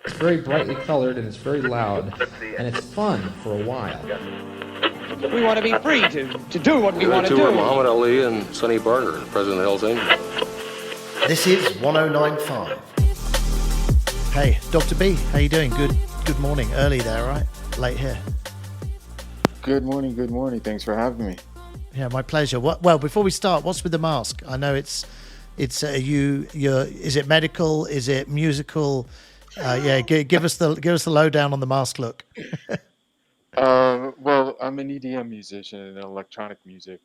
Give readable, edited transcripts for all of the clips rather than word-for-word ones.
It's very brightly colored and it's very loud, and it's fun for a while. We want to be free to do what we want to do. Were Muhammad Ali and Sonny Barker, President of Hell's Angels. This is 1095. Hey, Dr. B, how you doing? Good morning. Early there, right? Late here. Good morning. Thanks for having me. Yeah, my pleasure. Well, before we start, what's with the mask? I know it's is it medical? Is it musical? Give us the lowdown on the mask look. Well, I'm an EDM musician and electronic music.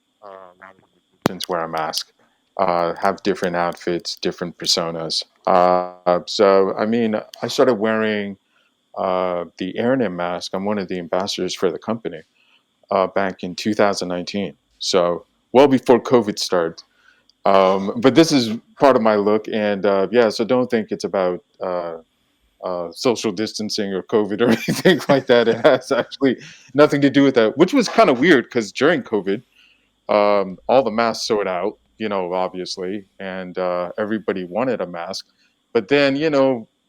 Since wear a mask, have different outfits, different personas. So I mean, I started wearing the RnB mask. I'm one of the ambassadors for the company back in 2019. So well before COVID started. But this is part of my look, and so don't think it's about social distancing or COVID or anything like that. It has actually nothing to do with that, which was kind of weird because during COVID, all the masks sold out, obviously, and everybody wanted a mask. But then,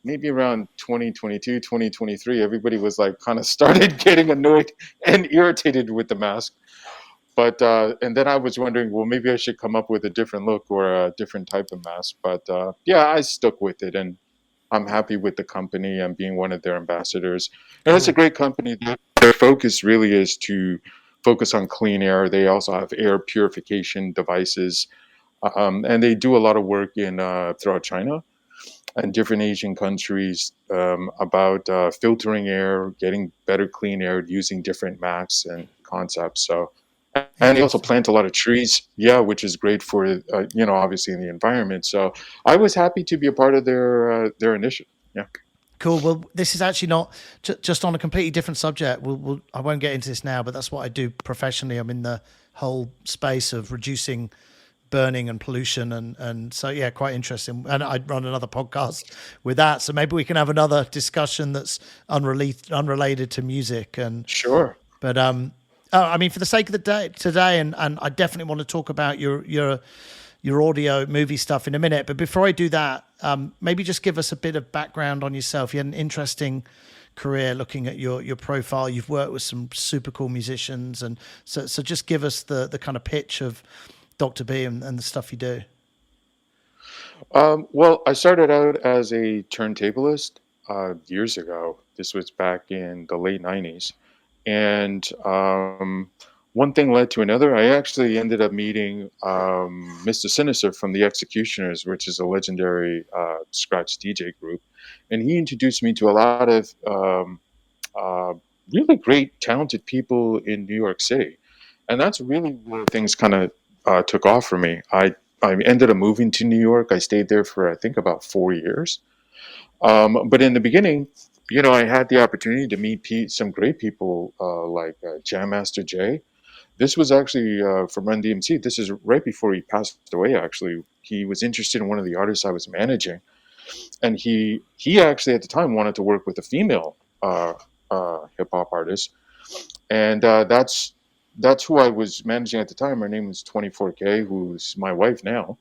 maybe around 2022, 2023, everybody was like kind of started getting annoyed and irritated with the mask. But and then I was wondering, well, maybe I should come up with a different look or a different type of mask. But I stuck with it, and I'm happy with the company and being one of their ambassadors. And it's a great company. Their focus really is to focus on clean air. They also have air purification devices, and they do a lot of work in throughout China and different Asian countries about filtering air, getting better clean air using different masks and concepts. So. And they also plant a lot of trees, which is great for, obviously in the environment. So I was happy to be a part of their initiative. Yeah. Cool. Well, this is actually not just on a completely different subject. I won't get into this now, but that's what I do professionally. I'm in the whole space of reducing burning and pollution. And so, yeah, quite interesting. And I run another podcast with that. So maybe we can have another discussion that's unrelated to music. And sure. But, I mean, for the sake of the day today, and I definitely want to talk about your audio movie stuff in a minute. But before I do that, maybe just give us a bit of background on yourself. You had an interesting career looking at your profile. You've worked with some super cool musicians. And so just give us the kind of pitch of Dr. B and the stuff you do. Well, I started out as a turntablist years ago. This was back in the late 90s. And one thing led to another. I actually ended up meeting Mr. Sinister from the Executioners, which is a legendary scratch DJ group. And he introduced me to a lot of really great, talented people in New York City. And that's really where things kind of took off for me. I ended up moving to New York. I stayed there for, I think, about 4 years. But in the beginning, I had the opportunity to meet some great people like Jam Master Jay. This was actually from Run DMC. This is right before he passed away, actually. He was interested in one of the artists I was managing. And he actually at the time wanted to work with a female hip-hop artist. And that's who I was managing at the time. Her name was 24K, who's my wife now.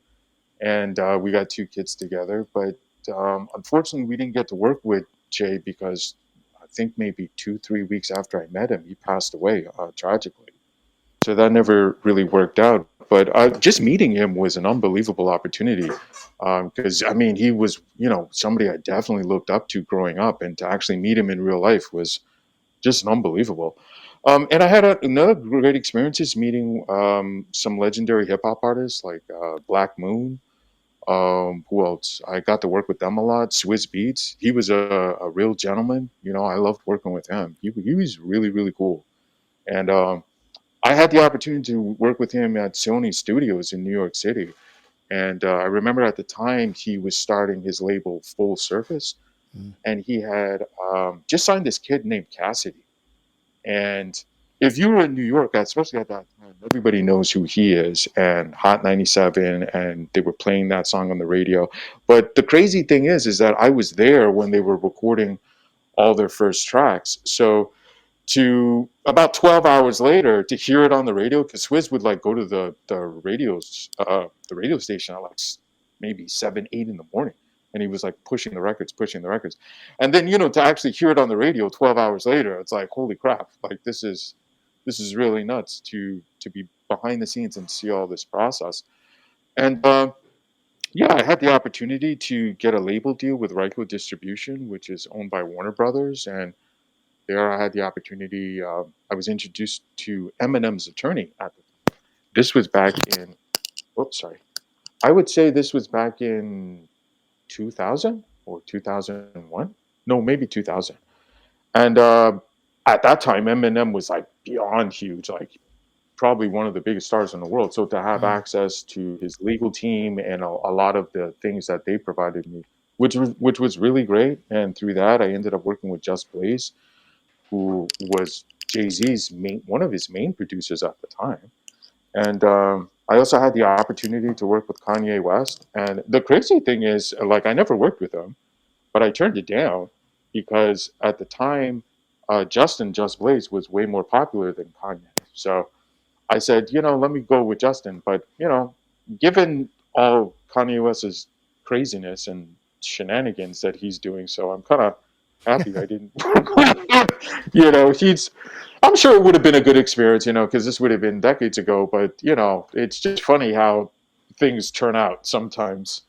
And we got 2 kids together. But unfortunately, we didn't get to work with Jay because I think maybe 2-3 weeks after I met him, he passed away tragically. So that never really worked out. But just meeting him was an unbelievable opportunity because, I mean, he was, somebody I definitely looked up to growing up, and to actually meet him in real life was just unbelievable. And I had another great experiences meeting some legendary hip hop artists like Black Moon. Who else? I got to work with them a lot. Swizz Beatz. He was a real gentleman. I loved working with him. He was really, really cool. And I had the opportunity to work with him at Sony Studios in New York City. And I remember at the time he was starting his label Full Surface. And he had just signed this kid named Cassidy. And if you were in New York, especially at that time, everybody knows who he is, and Hot 97, and they were playing that song on the radio. But the crazy thing is that I was there when they were recording all their first tracks. So to about 12 hours later to hear it on the radio, because Swizz would like go to the radio station at like maybe 7, 8 in the morning And he was like pushing the records. And then, to actually hear it on the radio 12 hours later, it's like, holy crap, like this is really nuts to be behind the scenes and see all this process. And yeah, I had the opportunity to get a label deal with Ryko Distribution, which is owned by Warner Brothers. And there I had the opportunity, I was introduced to Eminem's attorney at the time. This was back in, I would say this was back in 2000 or 2001. No, maybe 2000. And at that time, Eminem was like beyond huge, like probably one of the biggest stars in the world. So to have access to his legal team and a lot of the things that they provided me, which was really great. And through that, I ended up working with Just Blaze, who was Jay-Z's one of his main producers at the time. And I also had the opportunity to work with Kanye West. And the crazy thing is, like, I never worked with him, but I turned it down because at the time, Just Blaze was way more popular than Kanye. So I said, let me go with Justin. But, given all Kanye West's craziness and shenanigans that he's doing, so I'm kind of happy I didn't. I'm sure it would have been a good experience, because this would have been decades ago. But, it's just funny how things turn out sometimes.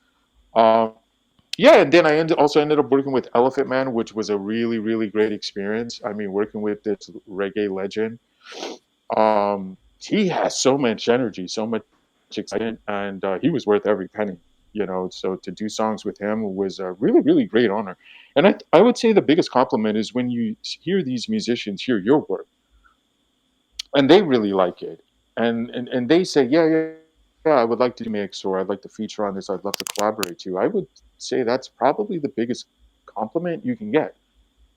Yeah, and then I also ended up working with Elephant Man, which was a really, really great experience. I mean, working with this reggae legend. He has so much energy, so much excitement, and he was worth every penny, So to do songs with him was a really, really great honor. And I would say the biggest compliment is when you hear these musicians hear your work, and they really like it, and they say, yeah, I would like to mix, or I'd like to feature on this, I'd love to collaborate too. I would say that's probably the biggest compliment you can get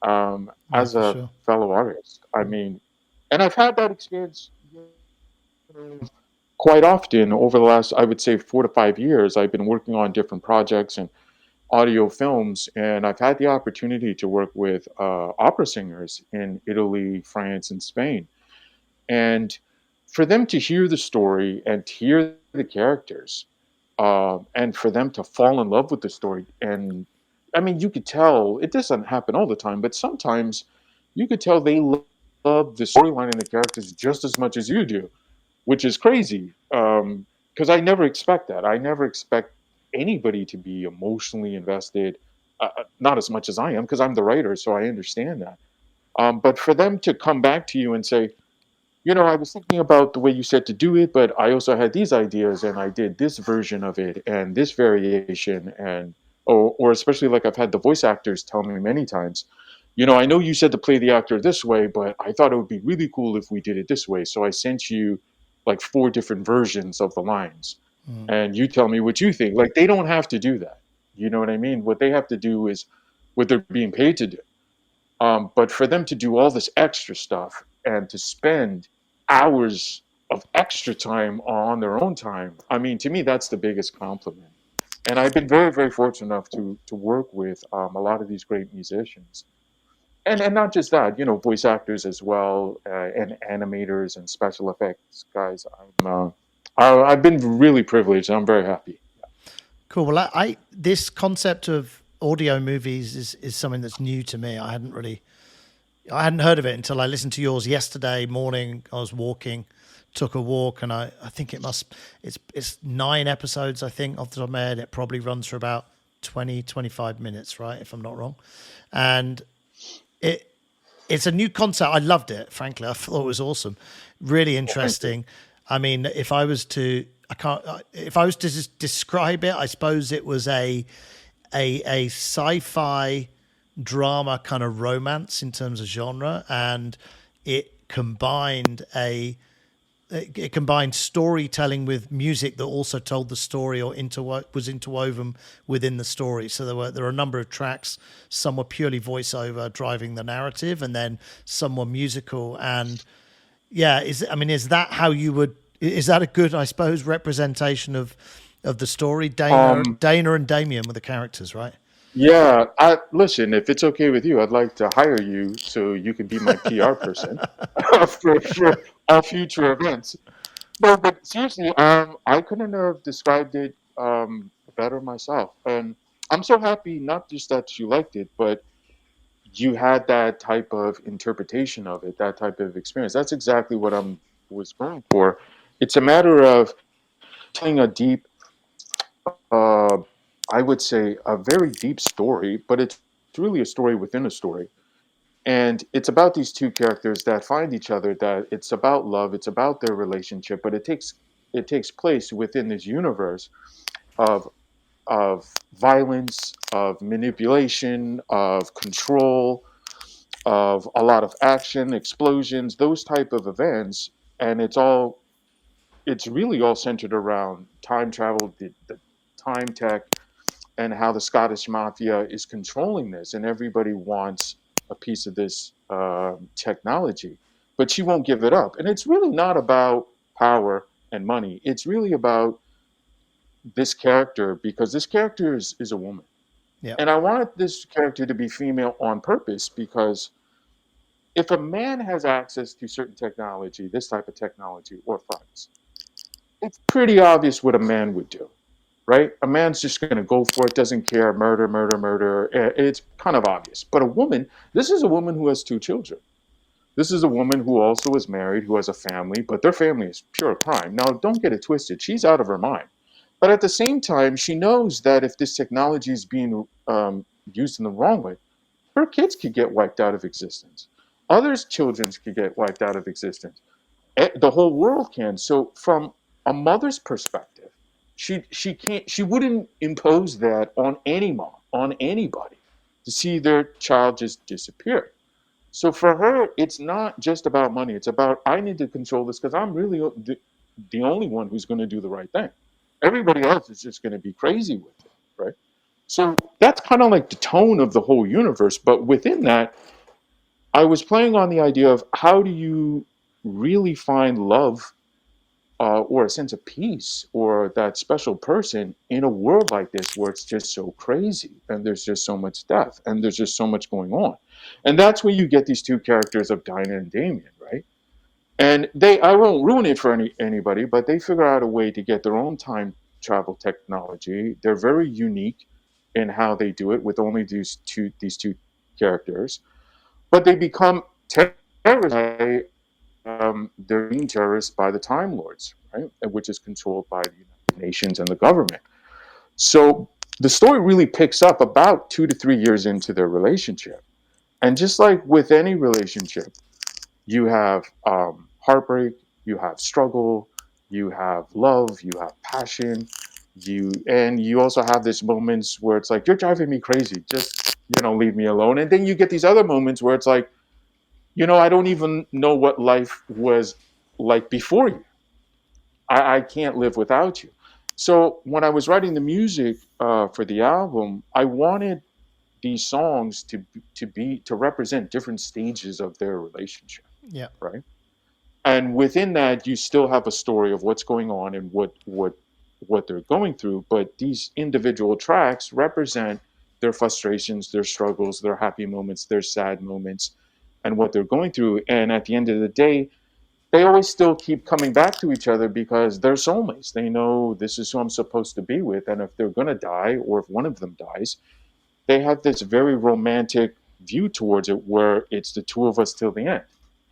as a fellow artist. I mean, and I've had that experience quite often over the last, I would say, 4 to 5 years. I've been working on different projects and audio films, and I've had the opportunity to work with opera singers in Italy, France, and Spain. And for them to hear the story and to hear the characters, and for them to fall in love with the story, and I mean, you could tell, it doesn't happen all the time, but sometimes you could tell they love the storyline and the characters just as much as you do, which is crazy, because I never expect that. I never expect anybody to be emotionally invested, not as much as I am, because I'm the writer, so I understand that. But for them to come back to you and say, I was thinking about the way you said to do it, but I also had these ideas, and I did this version of it, and this variation, and or especially like I've had the voice actors tell me many times, I know you said to play the actor this way, but I thought it would be really cool if we did it this way. So I sent you like 4 different versions of the lines, and you tell me what you think. Like, they don't have to do that. You know what I mean? What they have to do is what they're being paid to do. But for them to do all this extra stuff and to spend hours of extra time on their own time, I mean, to me, that's the biggest compliment. And I've been very, very fortunate enough to work with a lot of these great musicians. And not just that, voice actors as well, and animators and special effects guys. I've been really privileged, and I'm very happy. Cool. Well, this concept of audio movies is something that's new to me. I hadn't heard of it until I listened to yours yesterday morning. I was walking, took a walk, and I think it's 9 episodes, I think, off the top of my head. It probably runs for about 20-25 minutes, right, if I'm not wrong. And it's a new concept. I loved it, frankly. I thought it was awesome, really interesting. I mean, if I was to just describe it, I suppose it was a sci-fi drama kind of romance in terms of genre, and it combined storytelling with music that also told the story or was interwoven within the story. So there were a number of tracks. Some were purely voiceover driving the narrative, and then some were musical. And yeah, is that how you would? Is that a good, I suppose, representation of the story? Dana and Damien were the characters, right? Yeah, listen, if it's okay with you, I'd like to hire you so you can be my PR person for our future events. But seriously, I couldn't have described it better myself. And I'm so happy, not just that you liked it, but you had that type of interpretation of it, that type of experience. That's exactly what I'm was going for. It's a matter of telling a deep, uh, I would say, a very deep story, but it's really a story within a story. And it's about these two characters that find each other. That it's about love, it's about their relationship, but it takes place within this universe of violence, of manipulation, of control, of a lot of action, explosions, those type of events, and it's really all centered around time travel, the time tech, and how the Scottish mafia is controlling this, and everybody wants a piece of this technology, but she won't give it up. And it's really not about power and money. It's really about this character, because this character is a woman. Yeah. And I wanted this character to be female on purpose, because if a man has access to certain technology, this type of technology or funds, it's pretty obvious what a man would do, right? A man's just going to go for it, doesn't care, murder, murder, murder. It's kind of obvious. But a woman, this is a woman who has two children. This is a woman who also is married, who has a family, but their family is pure crime. Now, don't get it twisted. She's out of her mind. But at the same time, she knows that if this technology is being used in the wrong way, her kids could get wiped out of existence. Others' children could get wiped out of existence. The whole world can. So, from a mother's perspective, she wouldn't impose that on any mom, on anybody, to see their child just disappear. So for her, it's not just about money. It's about, I need to control this because I'm really the only one who's going to do the right thing. Everybody else is just going to be crazy with it, right? So that's kind of like the tone of the whole universe. But within that, I was playing on the idea of how do you really find love, or a sense of peace, or that special person in a world like this where it's just so crazy and there's just so much death and there's just so much going on. And that's where you get these two characters of Dinah and Damien, right? And I won't ruin it for anybody, but they figure out a way to get their own time travel technology. They're very unique in how they do it with only these two characters, but they become terrorists. They're being terrorists by the Time Lords, right? Which is controlled by the United Nations and the government. So the story really picks up about 2 to 3 years into their relationship. And just like with any relationship, you have heartbreak, you have struggle, you have love, you have passion, you also have these moments where it's like, you're driving me crazy, just leave me alone. And then you get these other moments where it's like, I don't even know what life was like before you. I can't live without you. So when I was writing the music for the album, I wanted these songs to represent different stages of their relationship. Yeah. Right. And within that, you still have a story of what's going on and what they're going through. But these individual tracks represent their frustrations, their struggles, their happy moments, their sad moments, and what they're going through. And at the end of the day, they always still keep coming back to each other because they're soulmates. They know this is who I'm supposed to be with. And if they're going to die, or if one of them dies, they have this very romantic view towards it where it's the two of us till the end,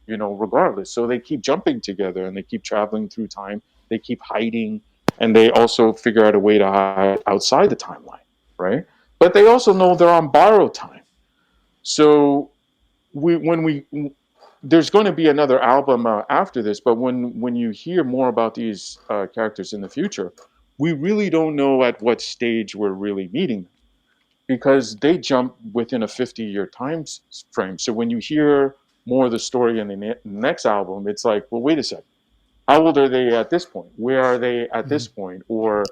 regardless. So they keep jumping together and they keep traveling through time. They keep hiding, and they also figure out a way to hide outside the timeline, right? But they also know they're on borrowed time. So there's going to be another album after this, but when you hear more about these characters in the future, we really don't know at what stage we're really meeting them, because they jump within a 50-year time frame. So when you hear more of the story in the next album, it's like, well, wait a second. How old are they at this point? Where are they at this point? Or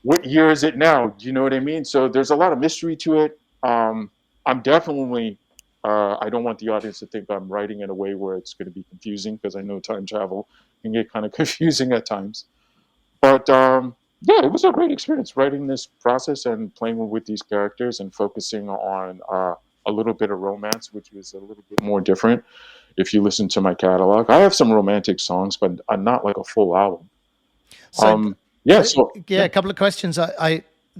what year is it now? Do you know what I mean? So there's a lot of mystery to it. I'm definitely, I don't want the audience to think I'm writing in a way where it's going to be confusing, because I know time travel can get kind of confusing at times. But yeah, it was a great experience writing this process and playing with these characters and focusing on a little bit of romance, which was a little bit more different. If you listen to my catalog, I have some romantic songs, but not like a full album. So Yeah. So yeah, a couple of questions.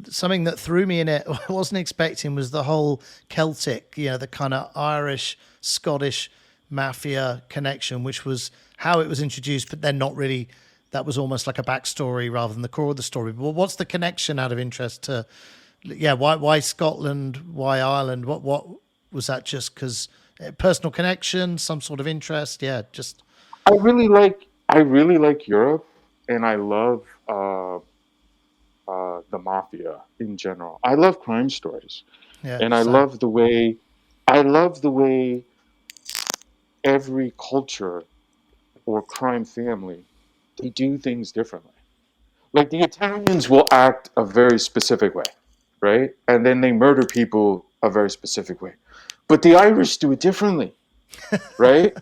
something that threw me in it, I wasn't expecting, was the whole Celtic, the kind of Irish, Scottish mafia connection, which was how it was introduced, but then not really. That was almost like a backstory rather than the core of the story. But what's the connection out of interest to, why Scotland, why Ireland? What was that? Just because personal connection, some sort of interest? Yeah, just. I really like Europe, and I love the mafia in general. I love crime stories, Yeah, and I love the way every culture or crime family, they do things differently. Like the Italians will act a very specific way, right? And then they murder people a very specific way. But the Irish do it differently, right?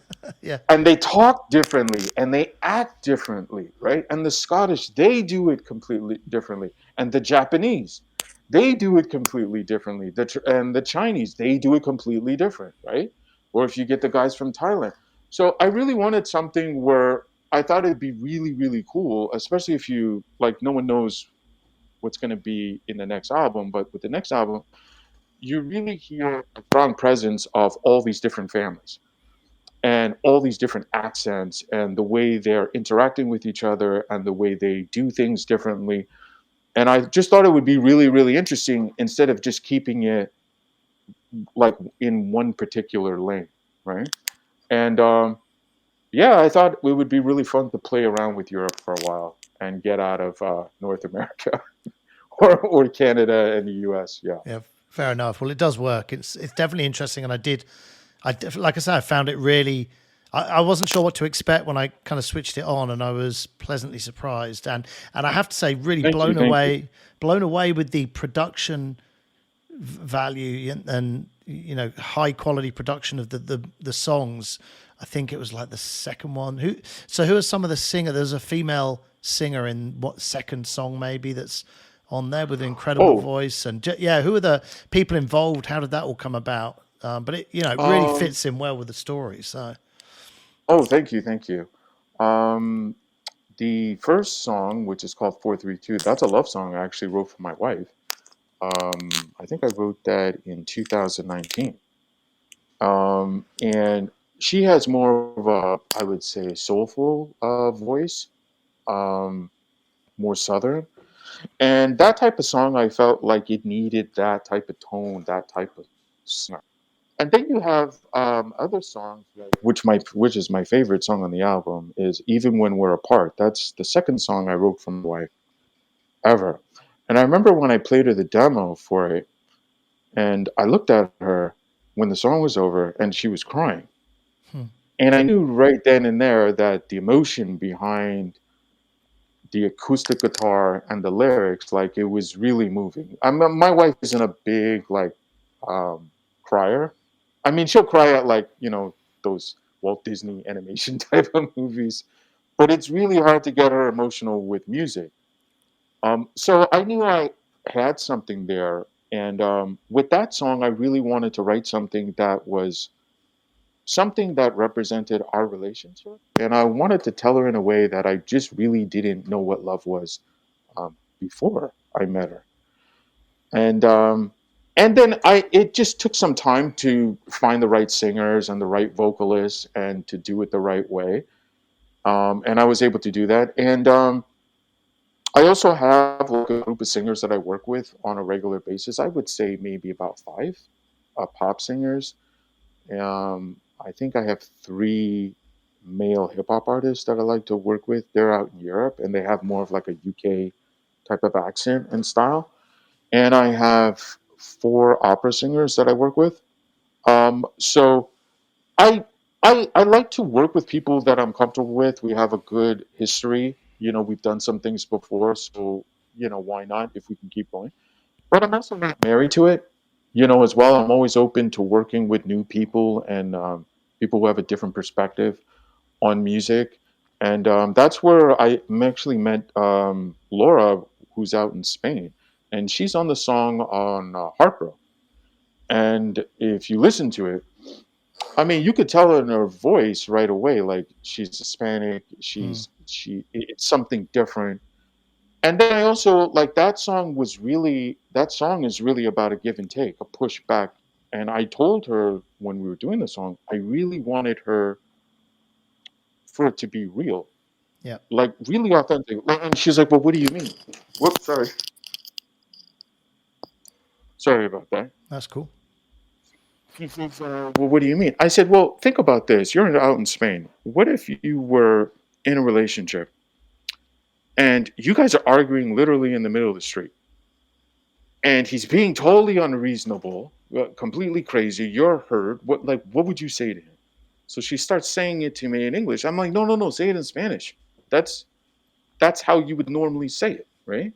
Yeah. And they talk differently and they act differently, right? And the Scottish, they do it completely differently. And the Japanese, they do it completely differently. And the Chinese, they do it completely different, right? Or if you get the guys from Thailand. So I really wanted something where I thought it'd be really, really cool, especially if you, like, no one knows what's going to be in the next album. But with the next album, you really hear a strong presence of all these different families and all these different accents and the way they're interacting with each other and the way they do things differently. And I just thought it would be really, really interesting instead of just keeping it like in one particular lane, right? And I thought it would be really fun to play around with Europe for a while and get out of North America or Canada and the US. Yeah. Yeah, fair enough. Well, it does work. It's definitely interesting, and like I said, I found it really. I wasn't sure what to expect when I kind of switched it on, and I was pleasantly surprised. And I have to say, really blown away with the production value and high quality production of the songs. I think it was like the second one. Who are some of the singers? There's a female singer in what second song maybe that's on there with an incredible voice. And who are the people involved? How did that all come about? But it really fits in well with the story. So. Oh, thank you. The first song, which is called 432, that's a love song I actually wrote for my wife. I think I wrote that in 2019. And she has more of a, I would say, soulful voice, more southern. And that type of song, I felt like it needed that type of tone, that type of snap. And then you have other songs, which is my favorite song on the album, is "Even When We're Apart." That's the second song I wrote for my wife ever. And I remember when I played her the demo for it, and I looked at her when the song was over, and she was crying. And I knew right then and there that the emotion behind the acoustic guitar and the lyrics, like, it was really moving. My wife isn't a big crier. I mean, she'll cry at those Walt Disney animation type of movies, but it's really hard to get her emotional with music. So I knew I had something there, and with that song, I really wanted to write something that was something that represented our relationship, and I wanted to tell her in a way that I just really didn't know what love was before I met her, and then it just took some time to find the right singers and the right vocalists and to do it the right way. And I was able to do that. And I also have like a group of singers that I work with on a regular basis. I would say maybe about 5 pop singers. I think I have 3 male hip hop artists that I like to work with. They're out in Europe and they have more of like a UK type of accent and style. And I have 4 opera singers that I work with. So I, I like to work with people that I'm comfortable with. We have a good history. We've done some things before, so why not if we can keep going. But I'm also not married to it, as well. I'm always open to working with new people and people who have a different perspective on music. And that's where I actually met Laura, who's out in Spain. And she's on the song on Heartbro. And if you listen to it, I mean, you could tell in her voice right away, like she's Hispanic. It's something different. And then I also like that song is really about a give and take, a push back. And I told her when we were doing the song, I really wanted her for it to be real, Yeah, like really authentic. And she's like, "Well, what do you mean?" Whoops, sorry about that. that's cool. She says, "Well, what do you mean?" I said, "Well, think about this. You're out in Spain. What if you were in a relationship and you guys are arguing literally in the middle of the street, and he's being totally unreasonable, completely crazy. You're hurt. What would you say to him?" So she starts saying it to me in English. I'm like, no, no, no, say it in Spanish. That's how you would normally say it, right?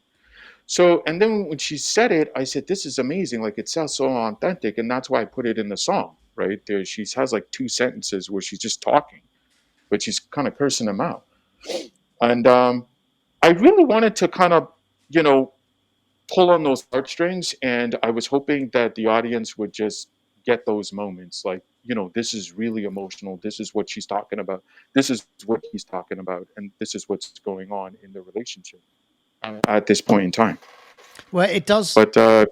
So, and then when she said it, I said, "This is amazing. Like, it sounds so authentic." And that's why I put it in the song, right? There, she has like two sentences where she's just talking, but she's kind of cursing them out. And I really wanted to kind of, you know, pull on those heartstrings. And I was hoping that the audience would just get those moments like, this is really emotional. This is what she's talking about. This is what he's talking about. And this is what's going on in the relationship at this point in time. Well, it does. But I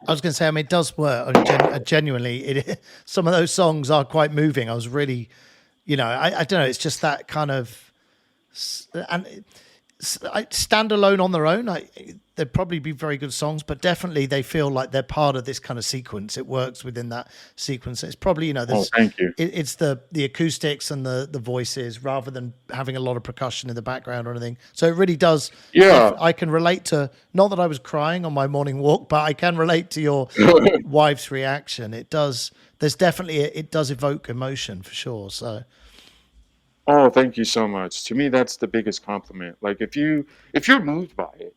was going to say, I mean, it does work. I mean, genuinely, some of those songs are quite moving. I was really, I don't know. It's just that kind of, and stand alone on their own. They'd probably be very good songs, but definitely they feel like they're part of this kind of sequence. It works within that sequence. It's probably, there's, thank you. It's the acoustics and the voices rather than having a lot of percussion in the background or anything. So it really does. Yeah. I can relate to, not that I was crying on my morning walk, but I can relate to your wife's reaction. It does. There's definitely, it does evoke emotion for sure. So. Oh, thank you so much. To me, that's the biggest compliment. Like if you're moved by it,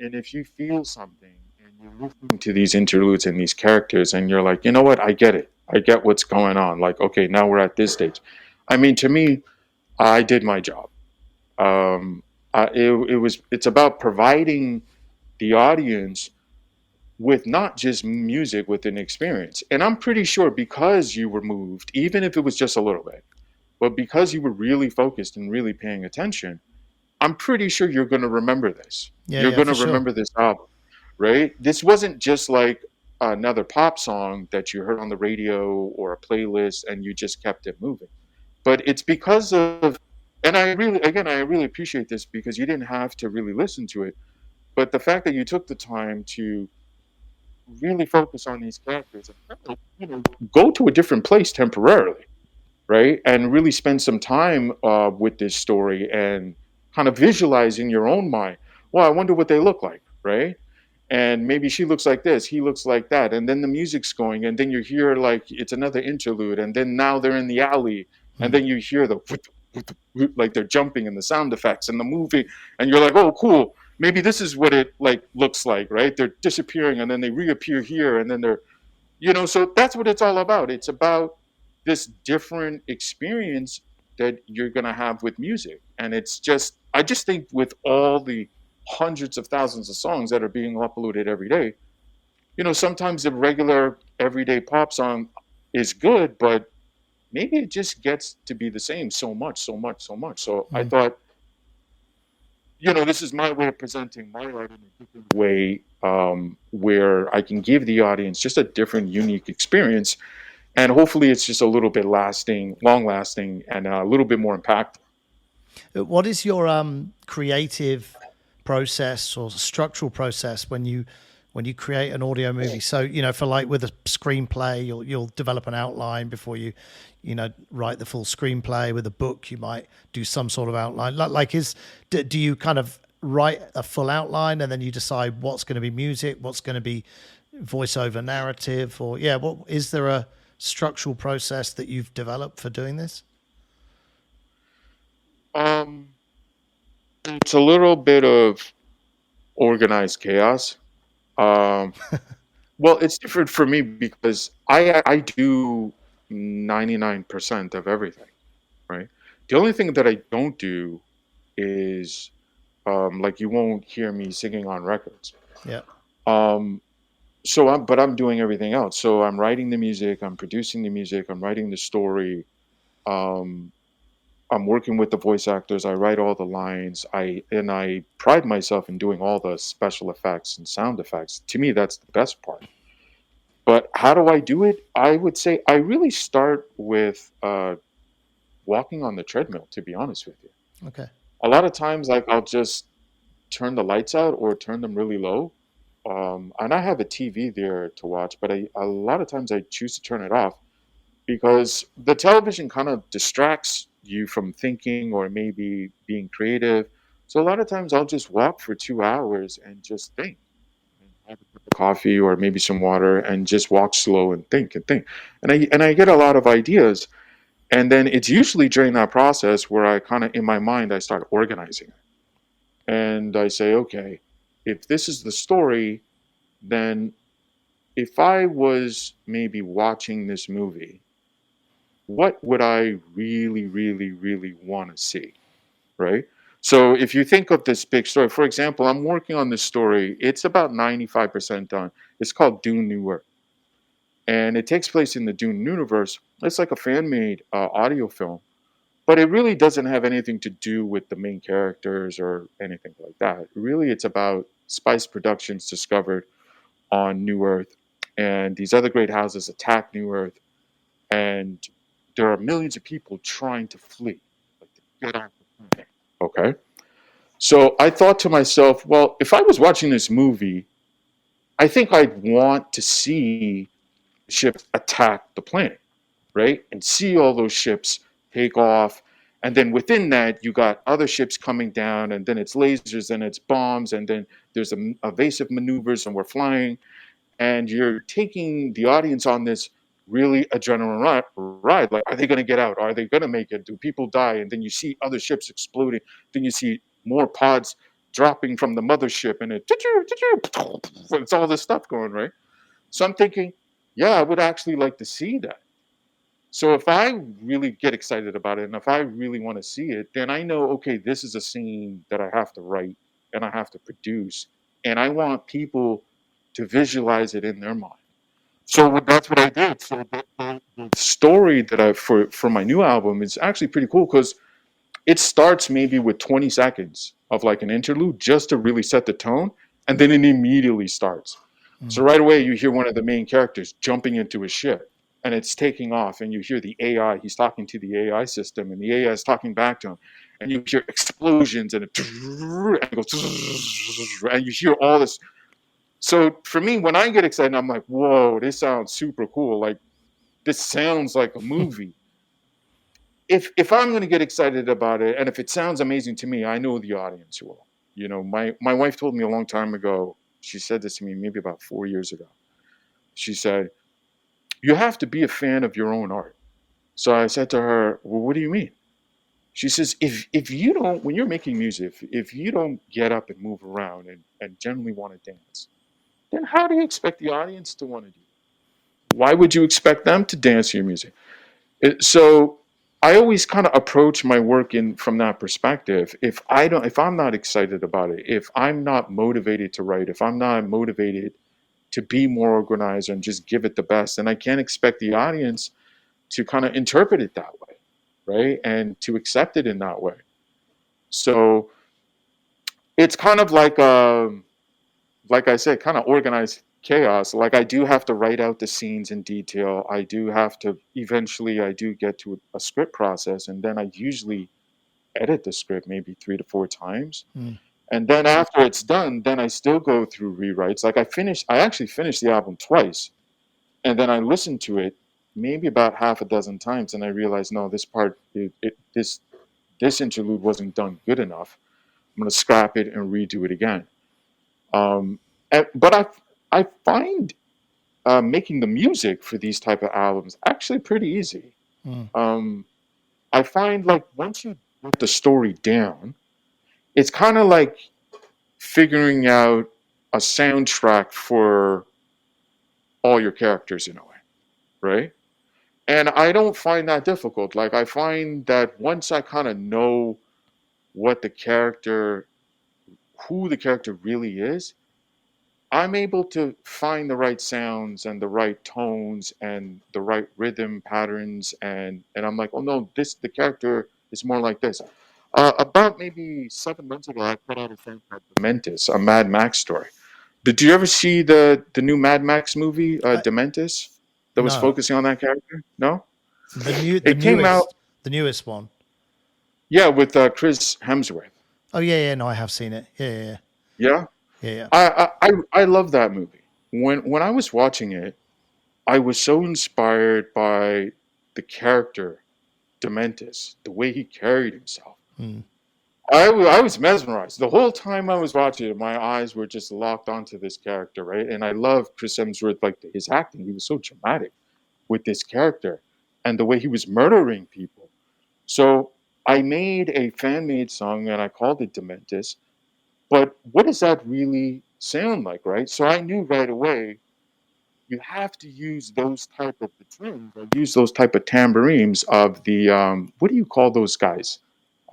and if you feel something, and you're listening to these interludes and these characters, and you're like, you know what, I get it. I get what's going on. Like, okay, now we're at this stage. I mean, to me, I did my job. It's about providing the audience with not just music, with an experience. And I'm pretty sure because you were moved, even if it was just a little bit, but because you were really focused and really paying attention, I'm pretty sure you're going to remember this. You're going to remember this album, right? This wasn't just like another pop song that you heard on the radio or a playlist and you just kept it moving. But it's because of, and I really appreciate this because you didn't have to really listen to it. But the fact that you took the time to really focus on these characters and, go to a different place temporarily, right? And really spend some time with this story and kind of visualize in your own mind, well, I wonder what they look like, right? And maybe she looks like this, he looks like that. And then the music's going, and then you hear like it's another interlude, and then now they're in the alley, and then you hear the like they're jumping and the sound effects and the movie, and you're like, oh, cool. Maybe this is what it like looks like, right? They're disappearing and then they reappear here, and then they're, so that's what it's all about. It's about this different experience that you're going to have with music. And it's just, I just think with all the hundreds of thousands of songs that are being uploaded every day, sometimes the regular everyday pop song is good, but maybe it just gets to be the same so much. So I thought, this is my way of presenting my art in a different way, where I can give the audience just a different, unique experience. And hopefully it's just a little bit long lasting, and a little bit more impactful. What is your creative process or structural process when you create an audio movie? So, for like with a screenplay, you'll develop an outline before you write the full screenplay. With a book, you might do some sort of outline. Do you kind of write a full outline and then you decide what's going to be music, what's going to be voiceover narrative, or what is there a structural process that you've developed for doing this? It's a little bit of organized chaos. Well, it's different for me because I do 99% of everything, right? The only thing that I don't do is like you won't hear me singing on records. Yeah. But I'm doing everything else. So I'm writing the music, I'm producing the music, I'm writing the story. I'm working with the voice actors. I write all the lines. I pride myself in doing all the special effects and sound effects. To me, that's the best part. But how do I do it? I would say I really start with walking on the treadmill. To be honest with you, Okay. a lot of times, like I'll just turn the lights out or turn them really low. And I have a TV there to watch, but a lot of times I choose to turn it off because the television kind of distracts you from thinking or maybe being creative. So a lot of times I'll just walk for 2 hours and just think, have a cup of coffee or maybe some water, and just walk slow and think and think. And I get a lot of ideas. And then it's usually during that process where I kind of in my mind I start organizing it. And I say, okay, if this is the story, then if I was maybe watching this movie, what would I really, really, really want to see? Right? So if you think of this big story, for example, I'm working on this story. It's about 95% done. It's called Dune New Earth. And it takes place in the Dune universe. It's like a fan made audio film, but it really doesn't have anything to do with the main characters or anything like that. Really, it's about Spice Productions discovered on New Earth, and these other great houses attack New Earth, and there are millions of people trying to flee, like to get off the planet. Okay. So I thought to myself, well, if I was watching this movie, I think I'd want to see ships attack the planet, right? And see all those ships take off. And then within that, you got other ships coming down, and then it's lasers and it's bombs, and then there's evasive maneuvers, and we're flying. And you're taking the audience on this really adrenaline ride. Like, are they going to get out? Are they going to make it? Do people die? And then you see other ships exploding. Then you see more pods dropping from the mothership, and it's all this stuff going, right? So I'm thinking, yeah, I would actually like to see that. So if I really get excited about it and if I really want to see it, then I know, okay, this is a scene that I have to write and I have to produce. And I want people to visualize it in their mind. So that's what I did. So the story that I for my new album is actually pretty cool because it starts maybe with 20 seconds of like an interlude just to really set the tone, and then it immediately starts. So right away you hear one of the main characters jumping into a ship and it's taking off, and you hear the AI, he's talking to the AI system, and the AI is talking back to him, and you hear explosions and it goes, and you hear all this. So for me, when I get excited, I'm like, whoa, this sounds super cool. Like, this sounds like a movie. If I'm going to get excited about it, and if it sounds amazing to me, I know the audience will. You know, my wife told me a long time ago, she said this to me maybe about 4 years ago. She said, you have to be a fan of your own art. So I said to her, well, what do you mean? She says, if you don't, when you're making music, if you don't get up and move around and generally want to dance, then how do you expect the audience to want to do it? Why would you expect them to dance to your music? So I always kind of approach my work in from that perspective. If I'm not excited about it, if I'm not motivated to write, if I'm not motivated to be more organized and just give it the best, then I can't expect the audience to kind of interpret it that way, right? And to accept it in that way. So it's kind of like I said, kind of organized chaos. Like, I do have to write out the scenes in detail. I do have to, eventually I do get to a script process, and then I usually edit the script maybe 3 to 4 times. And then after it's done, then I still go through rewrites. Like, I actually finished the album twice, and then I listened to it maybe about half a dozen times, and I realized, no, this part, this interlude wasn't done good enough. I'm going to scrap it and redo it again. But I find making the music for these type of albums actually pretty easy. I find, like, once you get the story down, it's kind of like figuring out a soundtrack for all your characters in a way, right? And I don't find that difficult. Like, I find that once I kind of know what the character, who the character really is, I'm able to find the right sounds and the right tones and the right rhythm patterns, and I'm like, oh no, the character is more like this. About maybe 7 months ago, I put out a film called Dementis, a Mad Max story. Did you ever see the new Mad Max movie, Dementis, that was No. focusing on that character? No? The came out, the newest one. yeah, with Chris Hemsworth. Oh yeah, no, I have seen it. Yeah. Yeah? I love that movie. When I was watching it, I was so inspired by the character Dementis, the way he carried himself. I was mesmerized. The whole time I was watching it, my eyes were just locked onto this character, right? And I love Chris Hemsworth, like his acting. He was so dramatic with this character and the way he was murdering people. So I made a fan-made song and I called it Dementis. But what does that really sound like, right? So I knew right away, you have to use those type of drums, or use those type of tambourines of the, what do you call those guys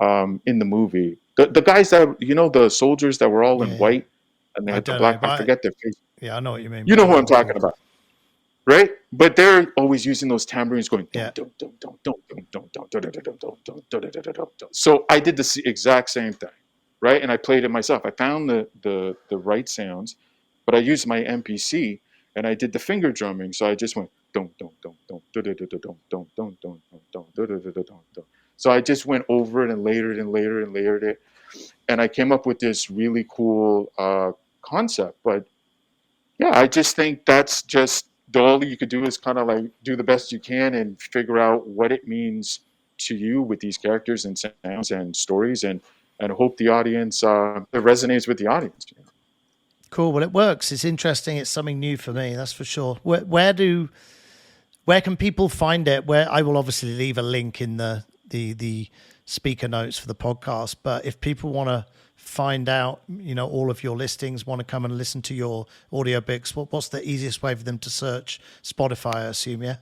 in the movie? The guys that, the soldiers that were all in white and they had the black, I forget their face. Yeah, I know what you mean. You know who I'm talking about, right? But they're always using those tambourines going, so I did the exact same thing, right? And I played it myself. I found the right sounds, but I used my MPC and I did the finger drumming. So I just went, so I just went over it and layered it. And I came up with this really cool concept. But yeah, I just think that's just all you could do is kind of like do the best you can and figure out what it means to you with these characters and sounds and stories, and hope the audience, it resonates with the audience. Cool. Well, it works. It's interesting. It's something new for me. That's for sure. Where can people find it? Where I will obviously leave a link in the speaker notes for the podcast. But if people want to find out, all of your listings, want to come and listen to your audiobooks, what's the easiest way for them to search? Spotify, I assume, yeah?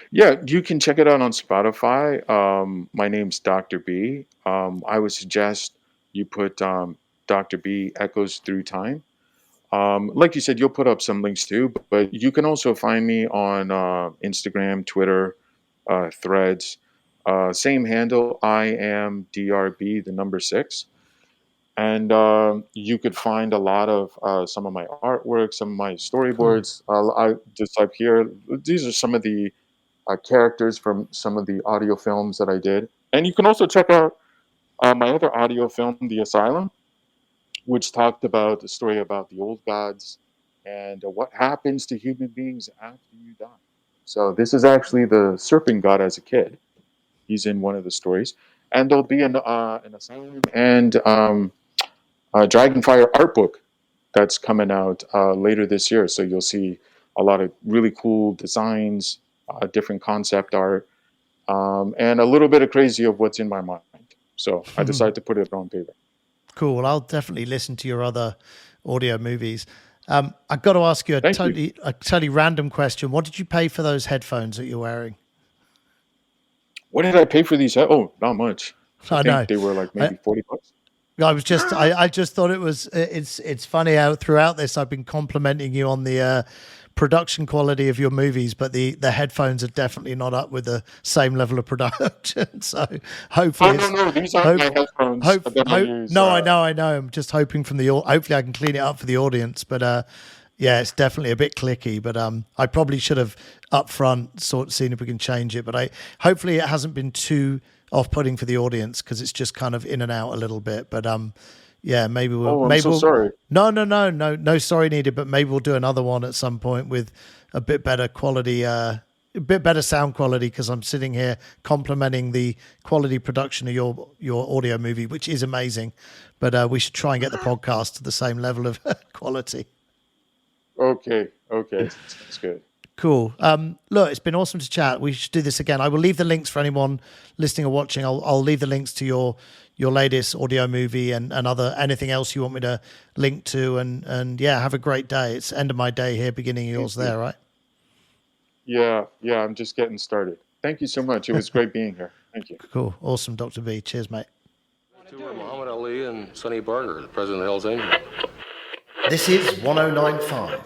Yeah, you can check it out on Spotify. My name's Dr. B. I would suggest you put Dr. B Echoes Through Time. Like you said, you'll put up some links too, but you can also find me on Instagram, Twitter, Threads. Same handle, I am DRB, the number 6. And you could find a lot of some of my artwork, some of my storyboards. I just type here. These are some of the characters from some of the audio films that I did. And you can also check out my other audio film, The Asylum, which talked about the story about the old gods and what happens to human beings after you die. So this is actually the serpent god as a kid. He's in one of the stories. And there'll be an Asylum and Dragonfire art book that's coming out later this year. So you'll see a lot of really cool designs, different concept art, and a little bit of crazy of what's in my mind. So I decided to put it on paper. Cool. Well, I'll definitely listen to your other audio movies. I've got to ask you a totally random question. What did you pay for those headphones that you're wearing? What did I pay for these? Oh, not much. I know they were like maybe $40. I just thought it's funny how throughout this I've been complimenting you on the production quality of your movies, but the headphones are definitely not up with the same level of production. So hopefully, no, these aren't my headphones. I know. I'm just hoping hopefully I can clean it up for the audience. But yeah, it's definitely a bit clicky. But I probably should have up front seen if we can change it. But hopefully it hasn't been too off-putting for the audience because it's just kind of in and out a little bit. But yeah, maybe we'll. Sorry. No sorry needed. But maybe we'll do another one at some point with a bit better quality, a bit better sound quality. Because I'm sitting here complimenting the quality production of your audio movie, which is amazing. But we should try and get the podcast to the same level of quality. Okay, that's good. Cool. Look, it's been awesome to chat. We should do this again. I will leave the links for anyone listening or watching. I'll leave the links to your latest audio movie and anything else you want me to link to. And yeah, have a great day. It's end of my day here, beginning of yours there, right? Yeah, I'm just getting started. Thank you so much. It was great being here. Thank you. Cool. Awesome, Dr. B. Cheers, mate. To Muhammad Ali and Sonny Barker, the president of Hell's Angels. This is 1095